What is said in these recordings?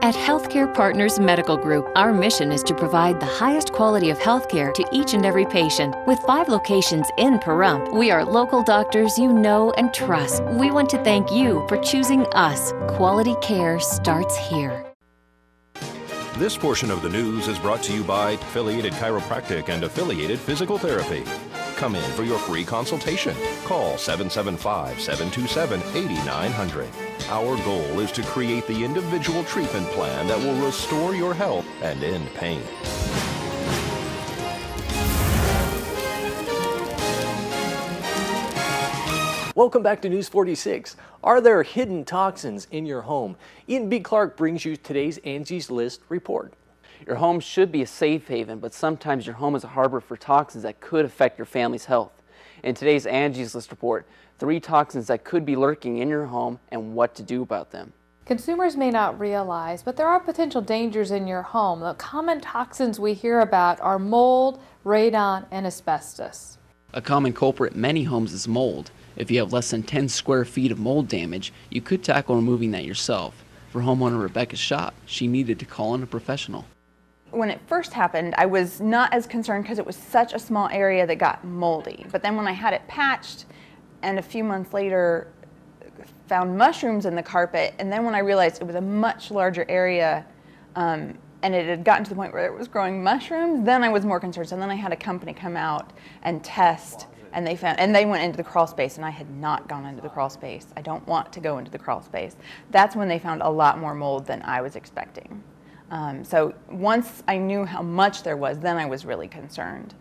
At Healthcare Partners Medical Group, our mission is to provide the highest quality of healthcare to each and every patient. With 5 locations in Pahrump, we are local doctors you know and trust. We want to thank you for choosing us. Quality care starts here. This portion of the news is brought to you by Affiliated Chiropractic and Affiliated Physical Therapy. Come in for your free consultation. Call 775-727-8900. Our goal is to create the individual treatment plan that will restore your health and end pain. Welcome back to News 46. Are there hidden toxins in your home? Ian B. Clark brings you today's Angie's List report. Your home should be a safe haven, but sometimes your home is a harbor for toxins that could affect your family's health. In today's Angie's List report, 3 toxins that could be lurking in your home and what to do about them. Consumers may not realize, but there are potential dangers in your home. The common toxins we hear about are mold, radon, and asbestos. A common culprit in many homes is mold. If you have less than 10 square feet of mold damage, you could tackle removing that yourself. For homeowner Rebecca Schott, she needed to call in a professional. When it first happened, I was not as concerned because it was such a small area that got moldy. But then when I had it patched and a few months later found mushrooms in the carpet, and then when I realized it was a much larger area and it had gotten to the point where it was growing mushrooms, then I was more concerned. So then I had a company come out and test, and they went into the crawl space, and I had not gone into the crawl space. I don't want to go into the crawl space. That's when they found a lot more mold than I was expecting. So once I knew how much there was, then I was really concerned.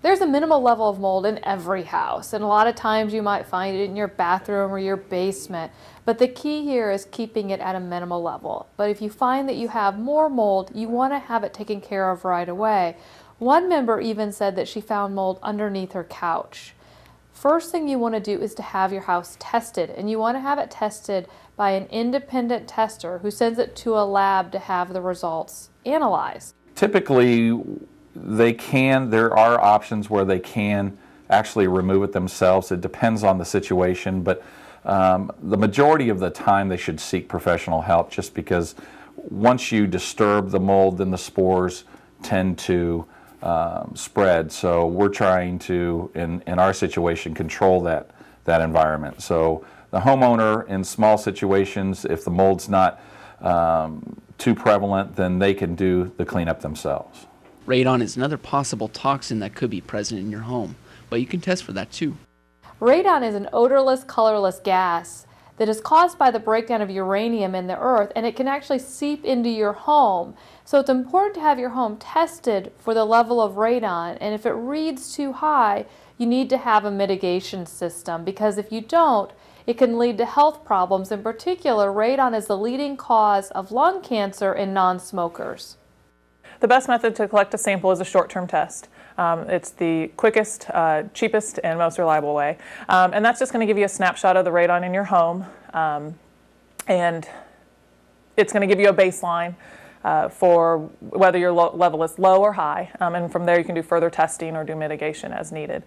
There's a minimal level of mold in every house, and a lot of times you might find it in your bathroom or your basement. But the key here is keeping it at a minimal level. But if you find that you have more mold, you want to have it taken care of right away. One member even said that she found mold underneath her couch. First thing you want to do is to have your house tested, and you want to have it tested by an independent tester who sends it to a lab to have the results analyzed. Typically, there are options where they can actually remove it themselves. It depends on the situation, but the majority of the time they should seek professional help, just because once you disturb the mold, then the spores tend to spread. So we're trying to, in our situation, control that environment. So the homeowner in small situations, if the mold's not too prevalent, then they can do the cleanup themselves. Radon is another possible toxin that could be present in your home, but you can test for that too. Radon is an odorless, colorless gas that is caused by the breakdown of uranium in the earth, and it can actually seep into your home. So it's important to have your home tested for the level of radon, and if it reads too high, you need to have a mitigation system, because if you don't, it can lead to health problems. In particular, radon is the leading cause of lung cancer in non-smokers. The best method to collect a sample is a short-term test. It's the quickest, cheapest, and most reliable way. And that's just going to give you a snapshot of the radon in your home. And it's going to give you a baseline for whether your level is low or high. And from there you can do further testing or do mitigation as needed.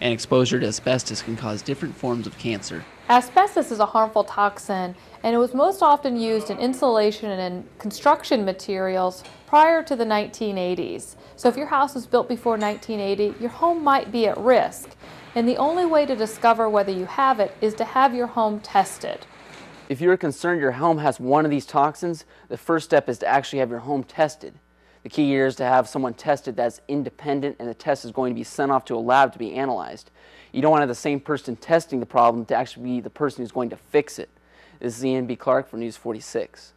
And exposure to asbestos can cause different forms of cancer. Asbestos is a harmful toxin, and it was most often used in insulation and in construction materials prior to the 1980s. So if your house was built before 1980, your home might be at risk. And the only way to discover whether you have it is to have your home tested. If you're concerned your home has one of these toxins, the first step is to actually have your home tested. The key here is to have someone tested that's independent, and the test is going to be sent off to a lab to be analyzed. You don't want to have the same person testing the problem to actually be the person who's going to fix it. This is Ian B. Clark for News 46.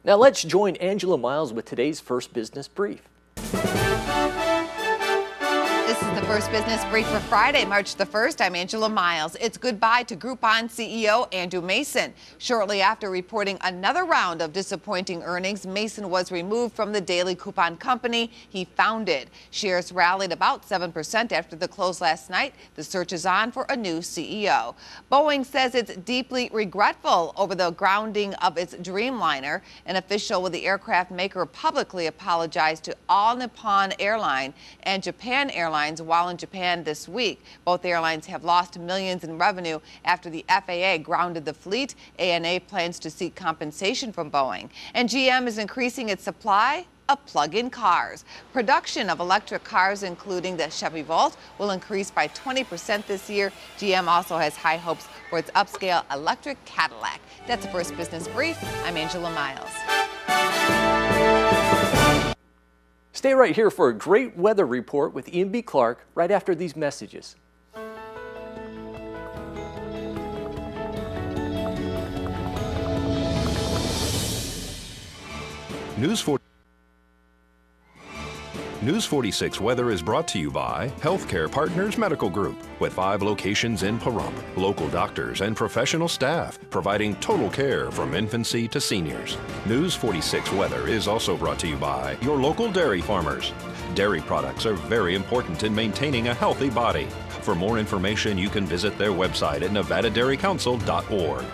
Now let's join Angela Miles with today's First Business Brief. This is the First Business Brief for Friday, March the 1st. I'm Angela Miles. It's goodbye to Groupon CEO Andrew Mason. Shortly after reporting another round of disappointing earnings, Mason was removed from the Daily Coupon company he founded. Shares rallied about 7% after the close last night. The search is on for a new CEO. Boeing says it's deeply regretful over the grounding of its Dreamliner. An official with the aircraft maker publicly apologized to All Nippon Airline and Japan Airlines while in Japan this week. Both airlines have lost millions in revenue after the FAA grounded the fleet. ANA plans to seek compensation from Boeing. And GM is increasing its supply of plug-in cars. Production of electric cars, including the Chevy Volt, will increase by 20% this year. GM also has high hopes for its upscale electric Cadillac. That's the First Business Brief. I'm Angela Miles. Stay right here for a great weather report with Ian B. Clark right after these messages. News 46 weather is brought to you by Healthcare Partners Medical Group, with 5 locations in Pahrump. Local doctors and professional staff providing total care from infancy to seniors. News 46 weather is also brought to you by your local dairy farmers. Dairy products are very important in maintaining a healthy body. For more information, you can visit their website at nevadadairyycouncil.org.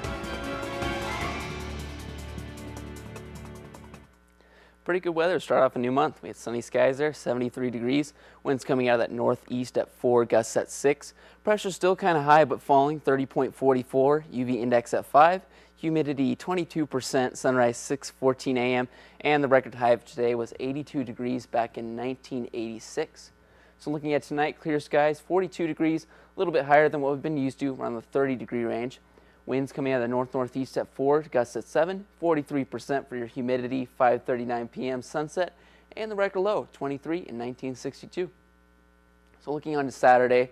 Pretty good weather to start off a new month. We had sunny skies there, 73 degrees. Winds coming out of that northeast at 4, gusts at 6. Pressure still kind of high but falling, 30.44. UV index at 5. Humidity 22%, sunrise 6:14 a.m. And the record high of today was 82 degrees back in 1986. So looking at tonight, clear skies, 42 degrees, a little bit higher than what we've been used to, around the 30-degree range. Winds coming out of the north-northeast at 4, gusts at 7, 43% for your humidity, 5:39 p.m. sunset, and the record low, 23 in 1962. So looking on to Saturday,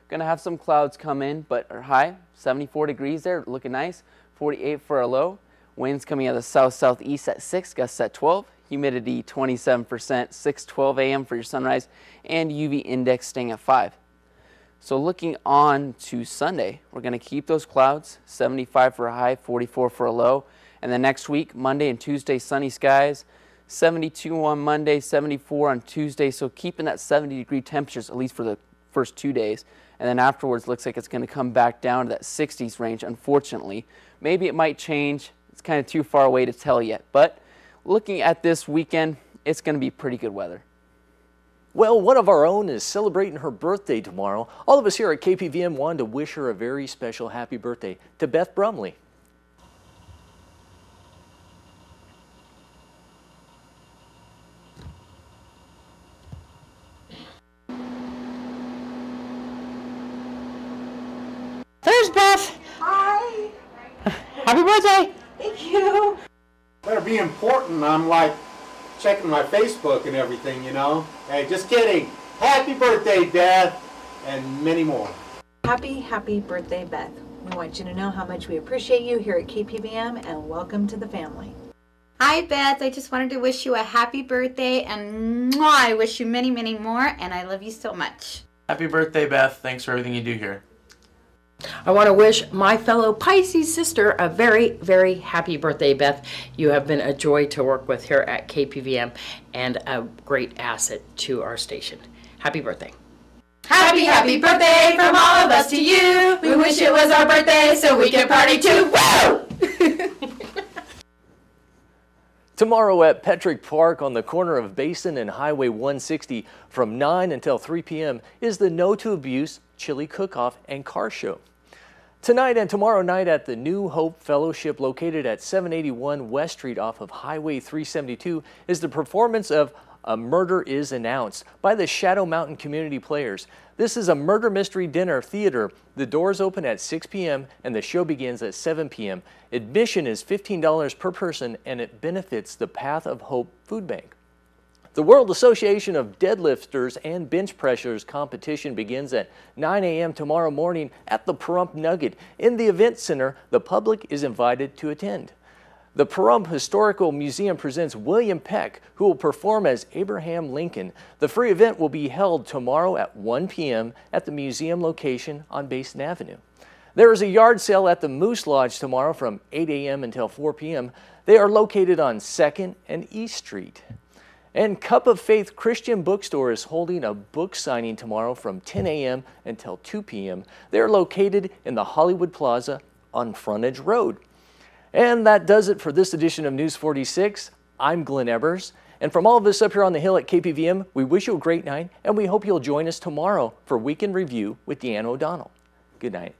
going to have some clouds come in, but our high, 74 degrees there, looking nice, 48 for our low. Winds coming out of the south-southeast at 6, gusts at 12, humidity 27%, 6:12 a.m. for your sunrise, and UV index staying at 5. So looking on to Sunday, we're going to keep those clouds, 75 for a high, 44 for a low. And then next week, Monday and Tuesday, sunny skies, 72 on Monday, 74 on Tuesday. So keeping that 70-degree temperatures, at least for the first 2 days. And then afterwards, looks like it's going to come back down to that 60s range, unfortunately. Maybe it might change. It's kind of too far away to tell yet. But looking at this weekend, it's going to be pretty good weather. Well, one of our own is celebrating her birthday tomorrow. All of us here at KPVM wanted to wish her a very special happy birthday to Beth Brumley. There's Beth. Hi. Happy birthday. Thank you. Better be important. I'm like checking my Facebook and everything, you know. Hey, just kidding. Happy birthday, Beth, and many more. Happy birthday, Beth. We want you to know how much we appreciate you here at KPVM, and welcome to the family. Hi, Beth. I just wanted to wish you a happy birthday, and I wish you many, many more, and I love you so much. Happy birthday, Beth. Thanks for everything you do here. I want to wish my fellow Pisces sister a very, very happy birthday, Beth. You have been a joy to work with here at KPVM and a great asset to our station. Happy birthday. Happy birthday from all of us to you. We wish it was our birthday so we can party too. Woo! Tomorrow at Petrick Park on the corner of Basin and Highway 160 from 9 until 3 p.m. is the No to Abuse Chili Cook-Off and Car Show. Tonight and tomorrow night at the New Hope Fellowship located at 781 West Street off of Highway 372 is the performance of A Murder is Announced by the Shadow Mountain Community Players. This is a murder mystery dinner theater. The doors open at 6 p.m. and the show begins at 7 p.m. Admission is $15 per person and it benefits the Path of Hope Food Bank. The World Association of Deadlifters and Bench Pressers competition begins at 9 a.m. tomorrow morning at the Pahrump Nugget. In the event center, the public is invited to attend. The Pahrump Historical Museum presents William Peck, who will perform as Abraham Lincoln. The free event will be held tomorrow at 1 p.m. at the museum location on Basin Avenue. There is a yard sale at the Moose Lodge tomorrow from 8 a.m. until 4 p.m. They are located on 2nd and East Street. And Cup of Faith Christian Bookstore is holding a book signing tomorrow from 10 a.m. until 2 p.m. They are located in the Hollywood Plaza on Frontage Road. And that does it for this edition of News 46. I'm Glenn Evers, and from all of us up here on the Hill at KPVM, we wish you a great night, and we hope you'll join us tomorrow for Weekend Review with Deanna O'Donnell. Good night.